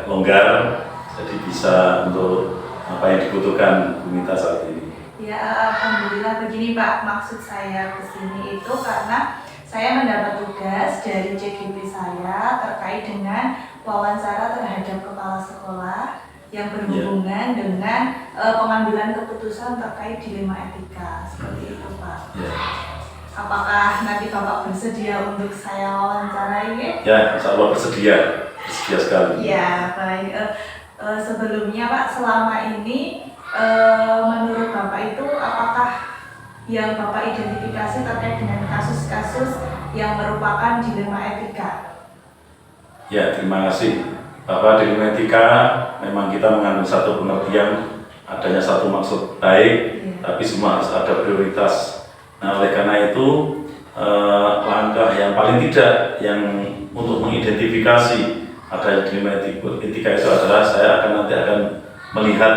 longgar, jadi bisa untuk apa yang dibutuhkan Bu Mita saat ini. Ya, alhamdulillah. Begini Pak, maksud saya kesini itu karena saya mendapat tugas dari CGP saya terkait dengan wawancara terhadap kepala sekolah yang berhubungan dengan pengambilan keputusan terkait dilema etika, seperti itu Pak. Apakah nanti Bapak bersedia untuk saya wawancarai? Ya, insya Allah bersedia sekali. Ya, baik. Sebelumnya Pak, selama ini menurut Bapak itu apakah yang Bapak identifikasi terkait dengan kasus-kasus yang merupakan dilema etika? Ya, terima kasih. Bahwa dilema etika memang kita mengandung satu pengertian adanya satu maksud baik, tapi semua harus ada prioritas. Nah, oleh karena itu langkah yang paling tidak yang untuk mengidentifikasi adanya dilema etika itu adalah saya nanti akan melihat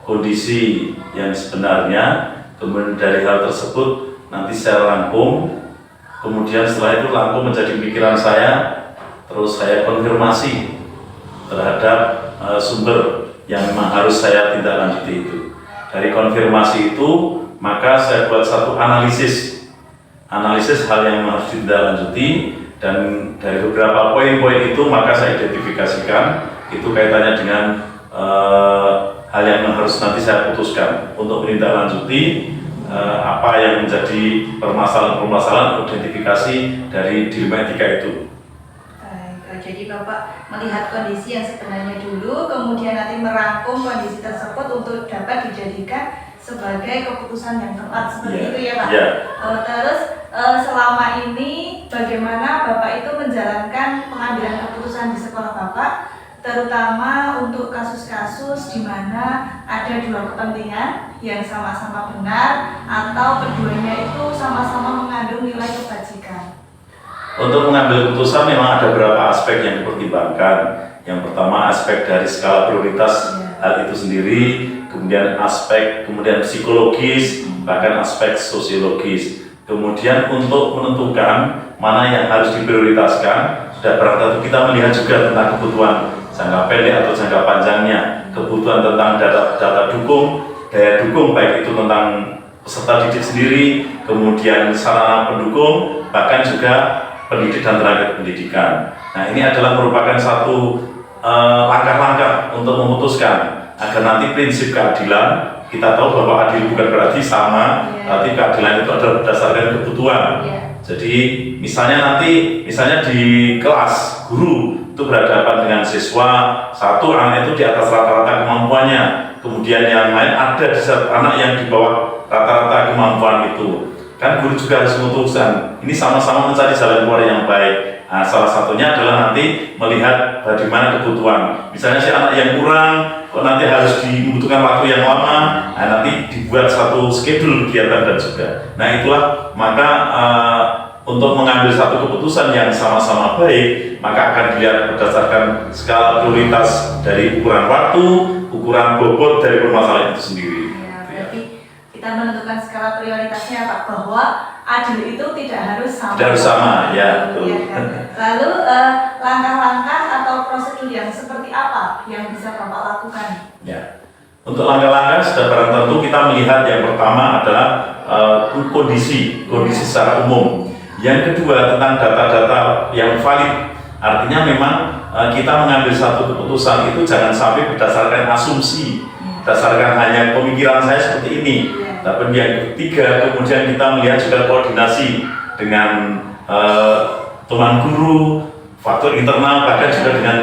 kondisi yang sebenarnya, kemudian dari hal tersebut nanti saya rangkum, kemudian setelah itu rangkum menjadi pikiran saya, terus saya konfirmasi terhadap sumber yang memang harus saya tindak lanjuti itu. Dari konfirmasi itu, maka saya buat satu analisis hal yang harus ditindaklanjuti, dan dari beberapa poin-poin itu maka saya identifikasikan itu kaitannya dengan hal yang harus nanti saya putuskan untuk menindaklanjuti apa yang menjadi permasalahan identifikasi dari dilema etika itu. Jadi Bapak melihat kondisi yang sebenarnya dulu, kemudian nanti merangkum kondisi tersebut untuk dapat dijadikan sebagai keputusan yang tepat, seperti itu ya Pak? Terus selama ini bagaimana Bapak itu menjalankan pengambilan keputusan di sekolah Bapak, terutama untuk kasus-kasus di mana ada dua kepentingan yang sama-sama benar atau keduanya itu sama-sama mengandung nilai kebajikan? Untuk mengambil keputusan memang ada beberapa aspek yang dipertimbangkan. Yang pertama aspek dari skala prioritas hal itu sendiri, kemudian psikologis, bahkan aspek sosiologis. Kemudian untuk menentukan mana yang harus diprioritaskan, sudah barang tentu kita melihat juga tentang kebutuhan jangka pendek atau jangka panjangnya, kebutuhan tentang data dukung, daya dukung, baik itu tentang peserta didik sendiri, kemudian sarana pendukung, bahkan juga pendidik dan tenaga pendidikan. Nah, ini adalah merupakan satu langkah-langkah untuk memutuskan agar nanti prinsip keadilan, kita tahu bahwa adil bukan berarti sama, tapi keadilan itu adalah berdasarkan kebutuhan. Jadi misalnya di kelas guru itu berhadapan dengan siswa, satu anak itu di atas rata-rata kemampuannya, kemudian yang lain ada di anak yang di bawah rata-rata kemampuan itu. Kan guru juga harus memutuskan, ini sama-sama mencari jalan keluar yang baik. Nah, salah satunya adalah nanti melihat bagaimana kebutuhan. Misalnya si anak yang kurang, kok nanti harus dibutuhkan waktu yang lama, nah, nanti dibuat satu schedule kegiatan dan juga. Nah, itulah maka untuk mengambil satu keputusan yang sama-sama baik, maka akan dilihat berdasarkan skala prioritas dari ukuran waktu, ukuran bobot dari permasalahan itu sendiri. Kita menentukan skala prioritasnya Pak, bahwa adil itu tidak harus sama. Tidak harus sama, ya betul. Ya, kan? Lalu langkah-langkah atau prosedur yang seperti apa yang bisa Bapak lakukan? Ya. Untuk langkah-langkah sudah barang tentu kita melihat yang pertama adalah kondisi secara umum. Yang kedua tentang data-data yang valid. Artinya memang kita mengambil satu keputusan itu jangan sampai berdasarkan asumsi, berdasarkan hanya pemikiran saya seperti ini. Tapi yang ketiga, kemudian kita melihat juga koordinasi dengan teman guru, faktor internal, bahkan juga dengan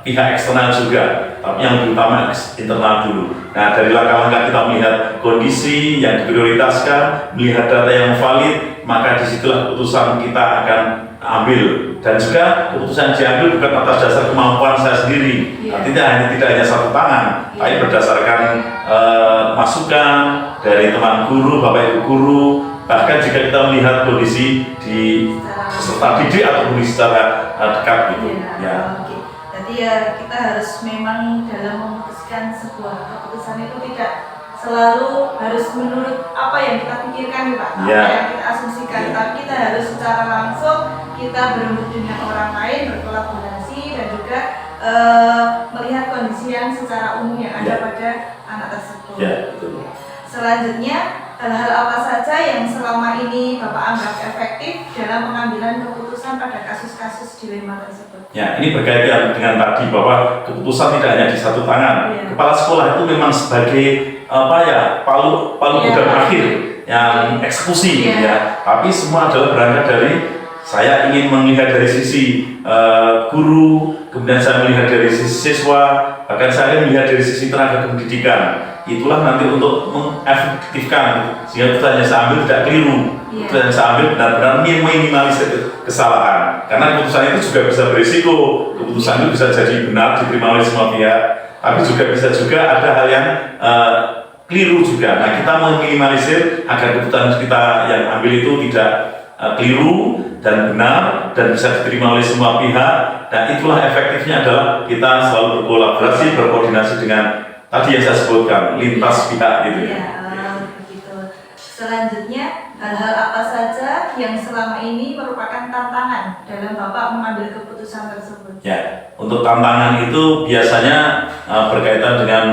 pihak eksternal juga. Tapi yang terutama internal dulu. Nah, dari langkah-langkah kita melihat kondisi yang diprioritaskan, melihat data yang valid, maka disitulah keputusan kita akan ambil. Dan juga keputusan diambil bukan atas dasar kemampuan saya sendiri. Artinya tidak hanya satu tangan, tapi berdasarkan masukan dari teman guru, bapak ibu guru, bahkan jika kita melihat kondisi di peserta didik atau kondisi secara dekat gitu. Jadi ya kita harus memang dalam memutuskan sebuah keputusan itu tidak selalu harus menurut apa yang kita pikirkan Pak, apa yang kita asumsikan, tapi kita harus secara langsung kita berembuk dengan orang lain, berkolaborasi, dan juga melihat kondisi yang secara umum yang ada pada anak tersebut. Ya, betul. Selanjutnya, hal-hal apa saja yang selama ini Bapak anggap efektif dalam pengambilan keputusan pada kasus-kasus dilema tersebut? Ya, ini berkaitan dengan tadi bahwa keputusan tidak hanya di satu tangan. Kepala sekolah itu memang sebagai palu gudang akhir yang eksekusi, ya. Tapi semua adalah berangkat dari saya ingin melihat dari sisi guru, kemudian saya melihat dari sisi siswa, bahkan saya melihat dari sisi tenaga pendidikan. Itulah nanti untuk mengefektifkan sehingga keputusan yang saya ambil tidak keliru, keputusan yang saya ambil benar-benar minimalisir kesalahan. Karena keputusan itu juga bisa berisiko, keputusan itu bisa jadi benar diterima oleh semua pihak, tapi juga bisa juga ada hal yang keliru juga. Nah, kita meminimalisir agar keputusan kita yang ambil itu tidak keliru dan benar dan bisa diterima oleh semua pihak. Dan itulah efektifnya adalah kita selalu berkolaborasi, berkoordinasi dengan tadi yang saya sebutkan, lintas pihak gitu. Begitu. Selanjutnya, hal-hal apa saja yang selama ini merupakan tantangan dalam Bapak mengambil keputusan tersebut? Ya, untuk tantangan itu biasanya berkaitan dengan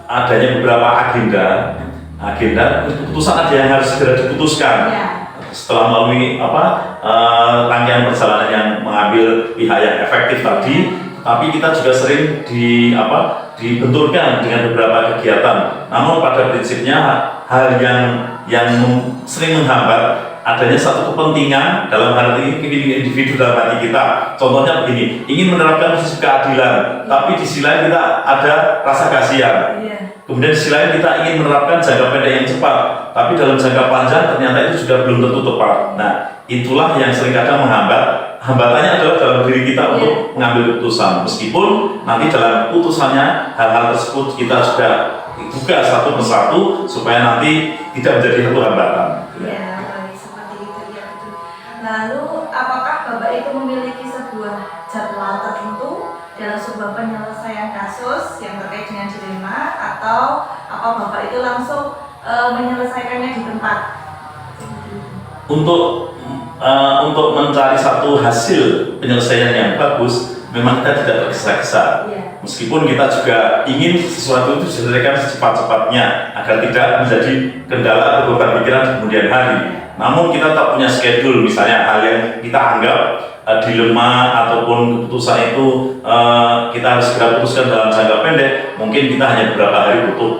adanya beberapa agenda keputusan ada yang harus segera diputuskan. Setelah melalui rangkaian perjalanan yang mengambil pihak yang efektif tadi, tapi kita juga sering dibenturkan dengan beberapa kegiatan. Namun pada prinsipnya hal yang sering menghambat adanya satu kepentingan dalam hal ini individu dalam hati kita. Contohnya begini, ingin menerapkan prinsip keadilan, tapi di sisi lain kita ada rasa kasihan. Kemudian di sisi lain kita ingin menerapkan jangka pendek yang cepat, tapi dalam jangka panjang ternyata itu juga belum tentu tepat. Nah, itulah yang sering kadang menghambat. Hambatannya adalah dalam diri kita untuk mengambil keputusan. Meskipun nanti dalam putusannya hal-hal tersebut kita sudah buka satu persatu supaya nanti tidak menjadi satu hambatan. Baik, seperti itu ya betul. Lalu, apakah Bapak itu memiliki sebuah jadwal tertentu dalam sebuah penyelesaian kasus yang terkait dengan dilema, atau apa Bapak itu langsung menyelesaikannya di tempat? Untuk mencari satu hasil penyelesaian yang bagus, memang kita tidak tergesa-gesa. Meskipun kita juga ingin sesuatu itu diselesaikan secepat-cepatnya agar tidak menjadi kendala atau beban pikiran di kemudian hari. Namun kita tak punya schedule, misalnya hal yang kita anggap dilema ataupun keputusan itu kita harus segera putuskan dalam jangka pendek, mungkin kita hanya beberapa hari butuh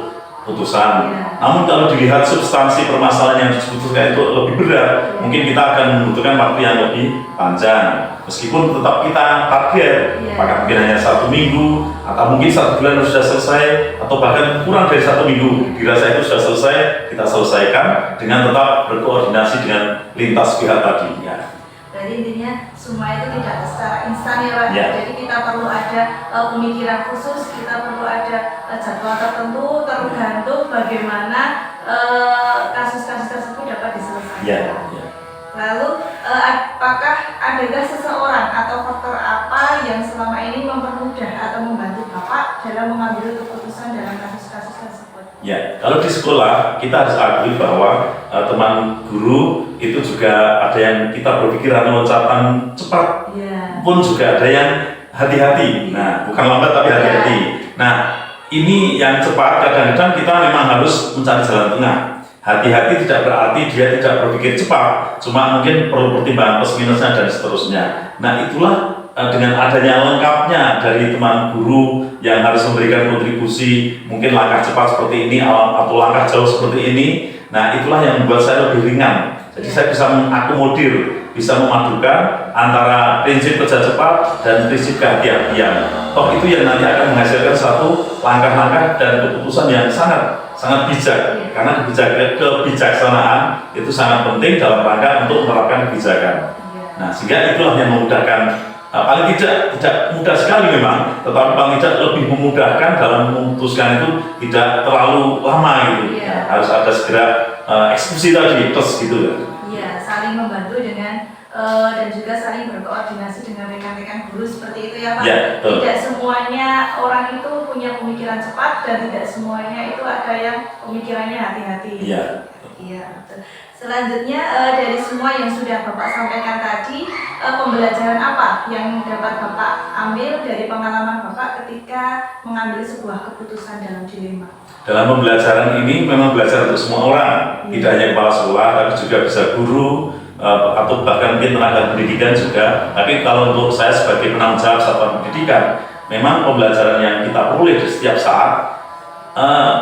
putusan. Namun kalau dilihat substansi permasalahan yang diputuskan itu lebih berat, mungkin kita akan membutuhkan waktu yang lebih panjang. Meskipun tetap kita target, maka mungkin hanya 1 minggu atau mungkin 1 bulan sudah selesai, atau bahkan kurang dari 1 minggu dirasa itu sudah selesai, kita selesaikan dengan tetap berkoordinasi dengan lintas pihak tadi. Jadi intinya semua itu tidak secara instan ya Pak. Jadi kita perlu ada pemikiran khusus, kita perlu ada jadwal tertentu tergantung bagaimana kasus-kasus tersebut dapat diselesaikan. Lalu apakah adakah seseorang atau faktor apa yang selama ini mempermudah atau membantu Bapak dalam mengambil keputusan dalam kasus-kasus tersebut? Kalau di sekolah kita harus akui bahwa teman guru itu juga ada yang kita berpikiran loncatan cepat, pun juga ada yang hati-hati. Nah, bukan lambat tapi hati-hati. Nah, ini yang cepat kadang-kadang kita memang harus mencari jalan tengah. Hati-hati tidak berarti dia tidak berpikir cepat, cuma mungkin perlu pertimbangan plus minusnya dan seterusnya. Nah, itulah dengan adanya lengkapnya dari teman guru yang harus memberikan kontribusi, mungkin langkah cepat seperti ini atau langkah jauh seperti ini. Nah, itulah yang membuat saya lebih ringan. Jadi saya bisa mengakomodir, bisa memadukan antara prinsip kerja cepat dan prinsip kehati-hatian. Toh itu yang nanti akan menghasilkan satu langkah-langkah dan keputusan yang sangat bijak. Karena kebijaksanaan itu sangat penting dalam rangka untuk menerapkan kebijakan. Nah, sehingga itulah yang memudahkan. Paling tidak mudah sekali memang, tetapi paling tidak lebih memudahkan dalam memutuskan itu tidak terlalu lama gitu. Harus ada segera eksekusi tadi, plus gitu. Saling membantu dengan dan juga saling berkoordinasi dengan rekan-rekan guru seperti itu ya Pak. Tidak semuanya orang itu punya pemikiran cepat dan tidak semuanya itu ada yang pemikirannya hati-hati. Iya, betul. Selanjutnya dari semua yang sudah Bapak sampaikan tadi, pembelajaran apa yang dapat Bapak ambil dari pengalaman Bapak ketika mengambil sebuah keputusan dalam dilema? Dalam pembelajaran ini memang belajar untuk semua orang, tidak hanya kepala sekolah, tapi juga bisa guru atau bahkan mungkin tenaga pendidikan juga. Tapi kalau untuk saya sebagai penanggung jawab satuan pendidikan, memang pembelajaran yang kita peroleh di setiap saat.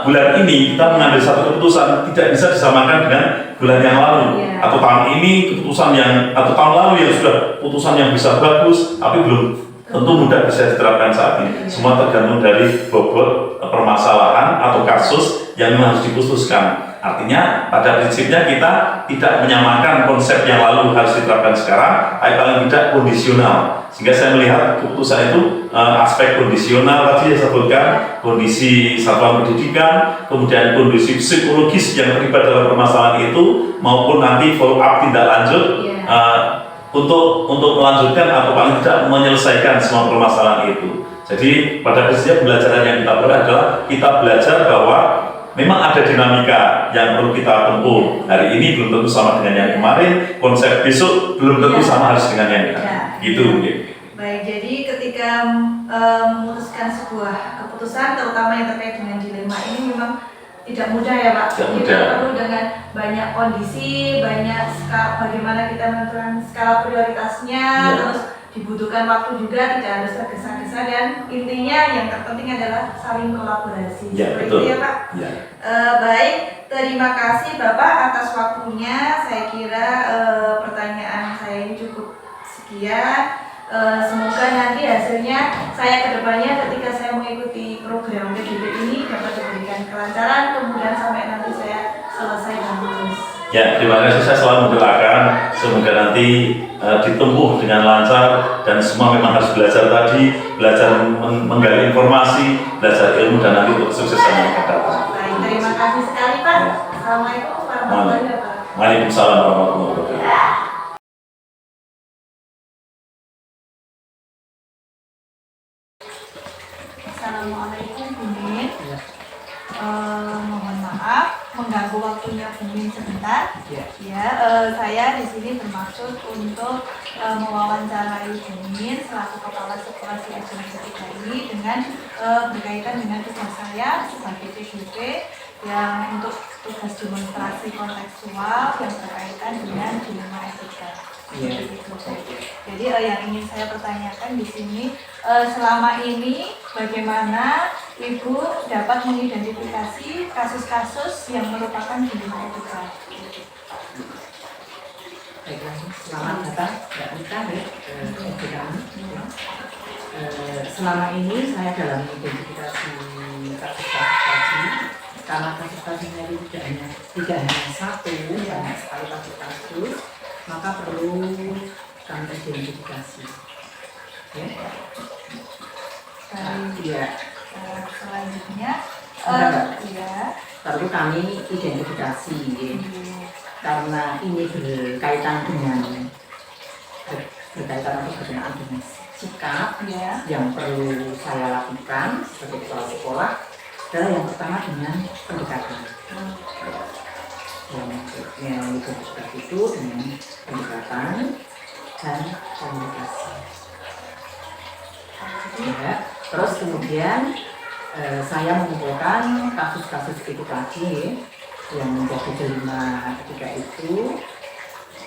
Bulan ini kita mengambil satu keputusan tidak bisa disamakan dengan bulan yang lalu atau tahun ini keputusan yang atau tahun lalu yang sudah keputusan yang bisa bagus tapi belum tentu mudah bisa diterapkan saat ini. Semua tergantung dari bobot permasalahan atau kasus yang harus diputuskan. Artinya pada prinsipnya kita tidak menyamakan konsep yang lalu harus diterapkan sekarang, tapi paling tidak kondisional. Sehingga saya melihat keputusan itu aspek kondisional tadi saya sebutkan, kondisi satuan pendidikan, kemudian kondisi psikologis yang terlibat dalam permasalahan itu, maupun nanti follow up tindak lanjut untuk melanjutkan atau paling tidak menyelesaikan semua permasalahan itu. Jadi pada prinsipnya pembelajaran yang kita peroleh adalah kita belajar bahwa memang ada dinamika yang perlu kita tempuh. Hari ini belum tentu sama dengan yang kemarin, konsep besok belum tentu sama harus dengan yang gitu. Baik, jadi ketika memutuskan sebuah keputusan, terutama yang terkait dengan dilema ini memang tidak mudah ya Pak. Kita perlu dengan banyak kondisi, banyak bagaimana kita menentukan skala prioritasnya, terus dibutuhkan waktu juga, tidak harus tergesa-gesa, dan intinya yang terpenting adalah saling kolaborasi. Seperti itu ya Pak. Baik, terima kasih Bapak atas waktunya. Saya kira pertanyaan saya ini cukup sekian. Semoga nanti hasilnya saya kedepannya ketika saya mengikuti program PDP ini dapat diberikan kelancaran, kemudian sampai nanti saya selesai dan lulus. Ya, terima kasih. Saya selalu mendoakan semoga nanti ditempuh dengan lancar dan semua memang harus belajar tadi, belajar menggali informasi, belajar ilmu dan nanti untuk kesuksesan yang akan datang. Baik, terima kasih sekali Pak. Assalamualaikum warahmatullahi wabarakatuh. Waalaikumsalam warahmatullahi wabarakatuh. Assalamualaikum Bu Min. Mohon maaf mengganggu waktunya Bu Min sebentar. Saya di sini bermaksud untuk mewawancarai Bu Min selaku kepala sekolah CSD ketiga ini dengan berkaitan dengan tugas saya sebagai PDP yang untuk tugas demonstrasi kontekstual yang berkaitan dengan dilema etika. Jadi yang ingin saya pertanyakan di sini, selama ini bagaimana Ibu dapat mengidentifikasi kasus-kasus yang merupakan dilema etika? Baiklah, selamat datang Mbak Rita ke kami. Selama ini saya dalam identifikasi kasus-kasus tadi, karena kasus tadinya itu tidak hanya satu, banyak sekali kasus-kasus, maka perlu kami identifikasi. Selanjutnya, perlu kami identifikasi, karena ini berkaitan atau berkenaan dengan sikap yang perlu saya lakukan sebagai kepala sekolah. Adalah yang pertama dengan pendekatan. Yang seperti itu dengan pendekatan dan komunikasi. Terus kemudian saya mengumpulkan kasus-kasus itu tadi yang menjadi dilema ketika itu.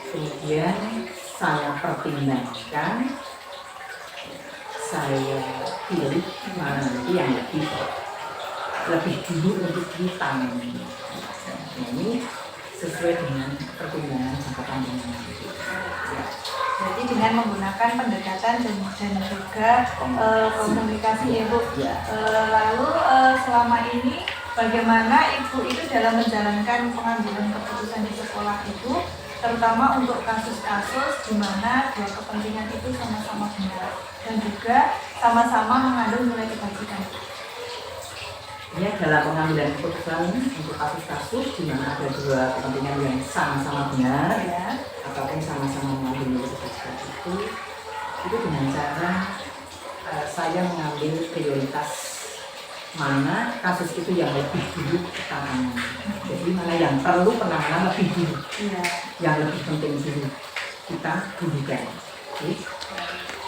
Kemudian saya pertimbangkan, saya pilih mana nanti yang lebih dulu untuk ditangani. Ini sesuai dengan pertimbangan jangka panjang. Jadi dengan menggunakan pendekatan dan juga komunikasi ya Bu. Lalu selama ini bagaimana Ibu itu dalam menjalankan pengambilan keputusan di sekolah itu, terutama untuk kasus-kasus di mana dua kepentingan itu sama-sama benar dan juga sama-sama mengandung nilai kebajikan. Ya, dalam pengambilan keputusan untuk kasus-kasus di mana ada dua kepentingan yang sama-sama benar ataupun sama-sama mengandung nilai kebajikan itu dengan cara saya mengambil prioritas mana kasus itu yang lebih dulu kita tangani. Jadi mana yang perlu penanganan lebih dulu, Iya. yang lebih penting dulu kita dulukan. Oke.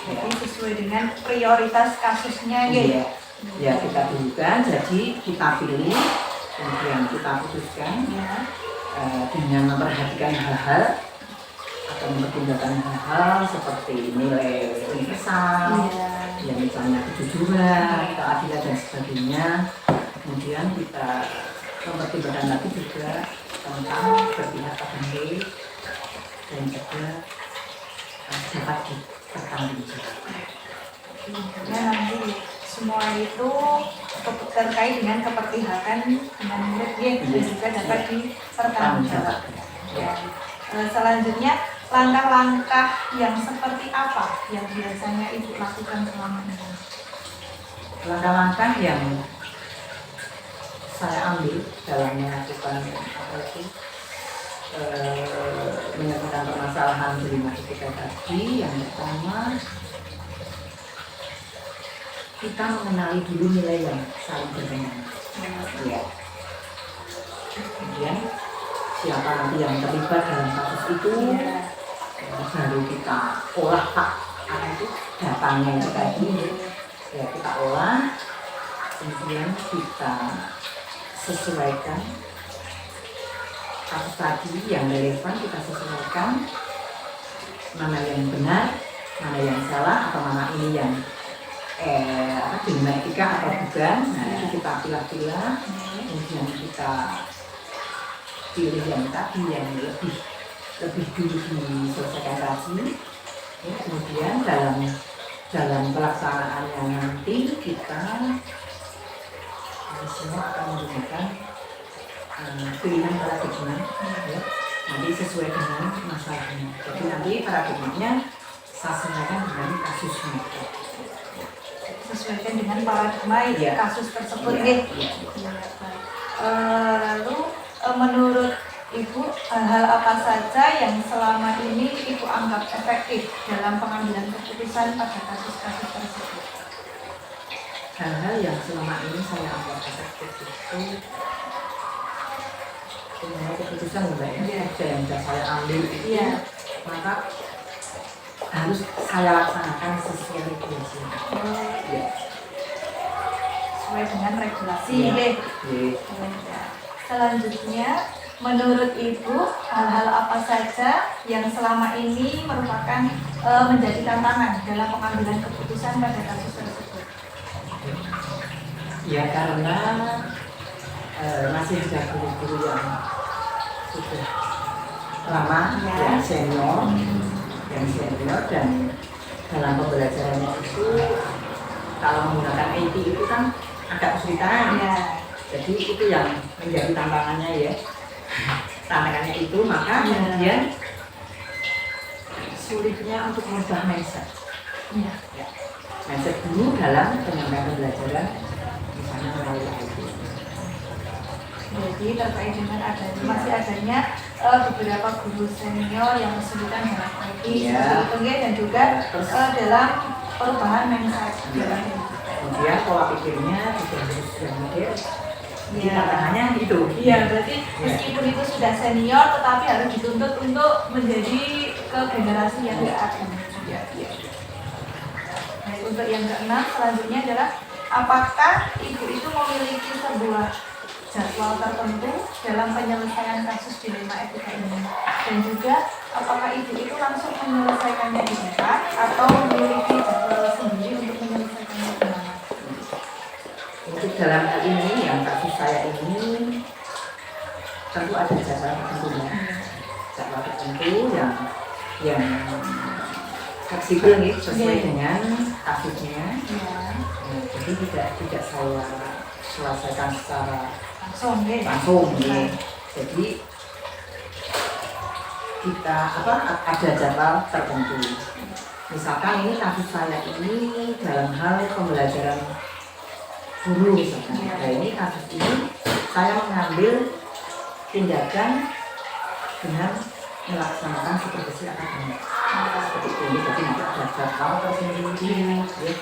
Jadi sesuai dengan prioritas kasusnya gitu. Iya. Ya kita dulukan, jadi kita pilih, kemudian kita putuskan Ya. dengan memperhatikan hal-hal atau mempertimbangkan hal-hal seperti nilai universal, Iya. ya misalnya kejujuran, keadilan dan sebagainya. Kemudian kita mempertimbangkan lagi juga tentang berpihak pada baik dan juga dapat dipertanggungjawabkan. Intinya nanti semua itu terkait dengan keperpihakan dengan murid dan juga dapat dipertanggungjawabkan. Ya. Selanjutnya langkah-langkah yang seperti apa yang biasanya Ibu lakukan selama ini? Langkah-langkah yang saya ambil dalam melakukan menyelesaikan permasalahan di lima titik tadi, yang pertama kita mengenali dulu nilai yang saling bertentangan. Ya. Kemudian siapa nanti yang terlibat dalam kasus itu, baru kita olah apa itu datanya itu tadi, ya kita olah, kemudian kita sesuaikan kasus tadi yang relevan, kita sesuaikan mana yang benar, mana yang salah, atau mana ini yang dilematika atau bukan. Nah itu kita pilah-pilah, kemudian kita pilih yang tadi yang lebih dulu diselesaikan tadi. Ya, kemudian dalam pelaksanaannya nanti kita semua akan menggunakan pilihan paradigma, ya, nanti sesuai dengan masalahnya. Jadi nanti paradigmanya saya sesuaikan dengan kasusnya. Sesuaikan dengan paradigma Ya. kasus tersebut. Ya. Ya. Lalu menurut Ibu, hal-hal apa saja yang selama ini Ibu anggap efektif dalam pengambilan keputusan pada kasus-kasus tersebut? Hal-hal yang selama ini saya anggap efektif itu mengenai keputusan Mbak ya, yang sudah saya ambil itu, Iya. maka harus saya laksanakan sesuai regulasi. Ya. Sesuai dengan regulasi. Iya. Deh. Ya. Selanjutnya, menurut Ibu, hal-hal apa saja yang selama ini merupakan menjadi tantangan dalam pengambilan keputusan pada kasus tersebut? Ya karena masih ada guru-guru yang sudah lama, Ya. yang senior, dan dalam pembelajarannya itu kalau menggunakan IT itu kan agak kesulitan. Ya. Jadi itu yang menjadi tantangannya ya. Tantangannya itu maka Ya. kemudian sulitnya untuk merubah mindset. Ya. Mindset dulu dalam penyampaian pembelajaran misalnya melalui IT. Jadi terkait dengan masih adanya beberapa guru senior yang kesulitan dalam IT Iya. seperti itu ya, dan juga dalam perubahan mindset. Ya. Kemudian pola pikirnya juga harus yang modern. Jadi Iya. tantangannya itu. Iya, berarti meskipun itu sudah senior, tetapi harus dituntut untuk menjadi ke generasi yang Iya. akan. Ya. Baik, untuk yang keenam selanjutnya adalah apakah Ibu itu memiliki sebuah jadwal tertentu dalam penyelesaian kasus dilema etika ini, dan juga apakah Ibu itu langsung menyelesaikannya di tempat atau memiliki jadwal sendiri untuk menyelesaikannya di mana? Untuk dalam hal ini yang kasus saya ini tentu ada jadwal tertentu ya. Jadwal tertentu yang fleksibel nih sesuai dengan kasusnya. Ya, Jadi tidak saya selesaikan secara langsung ya. ya. Jadi kita ada jadwal tertentu. Misalkan ini kasus saya ini dalam hal pembelajaran guru misalkan. Ya. Nah ini kasus ini saya mengambil tindakan dengan melaksanakan supervisi akademik. Seperti ini, jadi tidak ada jadwal tersendiri. Ya.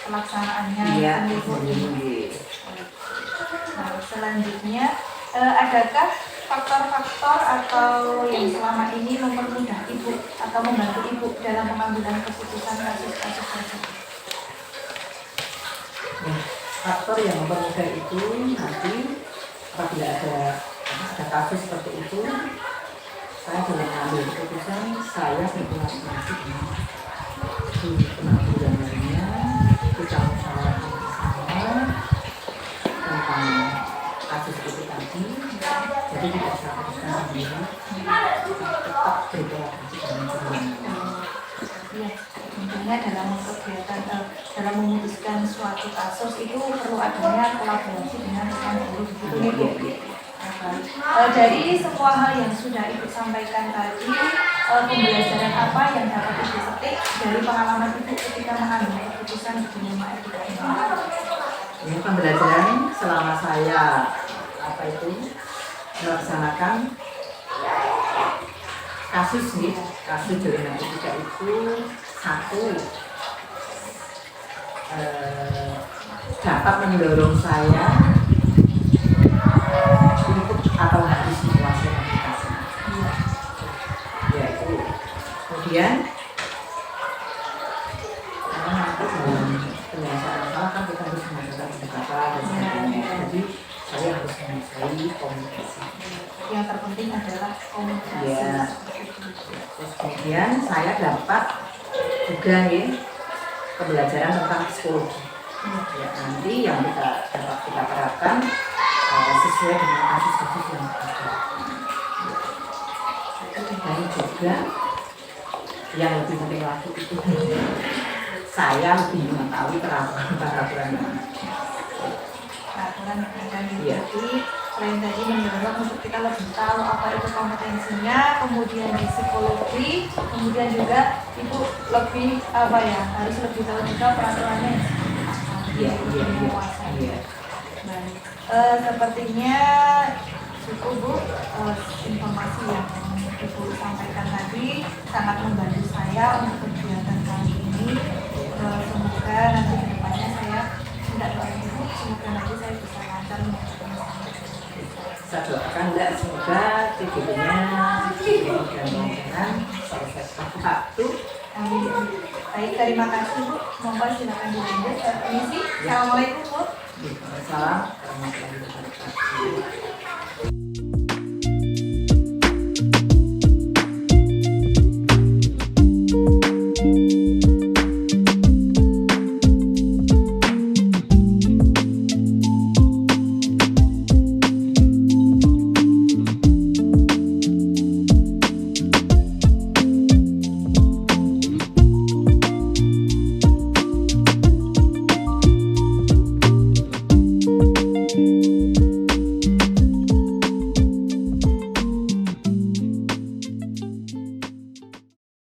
Pelaksanaannya Iya, sendiri. sendiri. Nah, selanjutnya adakah faktor-faktor atau yang selama ini mempermudah Ibu atau membantu Ibu dalam pengambilan keputusan kasus-kasus tersebut? Nah, faktor yang mempermudah itu nanti apabila ada kasus seperti itu, saya dalam mengambil keputusan saya berkolaborasi dengan penanggulangannya, kita musyawarahkan bersama tentang kasus itu tadi. Jadi tidak saya putuskan sendiri, tetap berkolaborasi dengan penanggulangan. Ya, tentunya dalam kegiatan dalam memutuskan suatu kasus itu perlu adanya kolaborasi dengan rekan guru begitu Ibu. Dari semua hal yang sudah Ibu sampaikan tadi, pembelajaran apa yang dapat Ibu petik dari pengalaman Ibu ketika mengambil keputusan di dunia etika ini? Ini pembelajaran selama saya melaksanakan kasus jaminan etika itu satu dapat mendorong saya untuk atau harus menguasai aplikasi. Yaitu kemudian karena nanti dalam penyelesaian masalah kan kita harus menggunakan pendekatan dan sebagainya. Jadi saya harus menguasai komunikasi. Yang terpenting adalah komunikasi. Ya. Terus kemudian saya dapat juga pembelajaran tentang psikologi. Ya, nanti yang kita terapkan sesuai dengan kasus-kasus yang ada. Dan juga yang lebih penting lagi itu saya lebih mengetahui peraturan yang ada. Peraturan yang ada di Iya. selain tadi mendorong untuk kita lebih tahu apa itu kompetensinya, kemudian di psikologi, kemudian juga Ibu lebih harus lebih tahu juga peraturannya Iya. menguasai. Baik, sepertinya cukup Bu, informasi yang Ibu sampaikan tadi sangat membantu saya untuk kegiatan kali ini. Semoga nanti ke depannya saya tidak doa Ibu, semoga nanti saya bisa lancar menjalankan. Saya doakan semoga TGP-nya mudah-mudahan selesai satu. Amin. Baik, terima kasih Bu. Monggo silakan dilanjut. Permisi. Assalamualaikum Bu. Waalaikumsalam warahmatullahi wabarakatuh.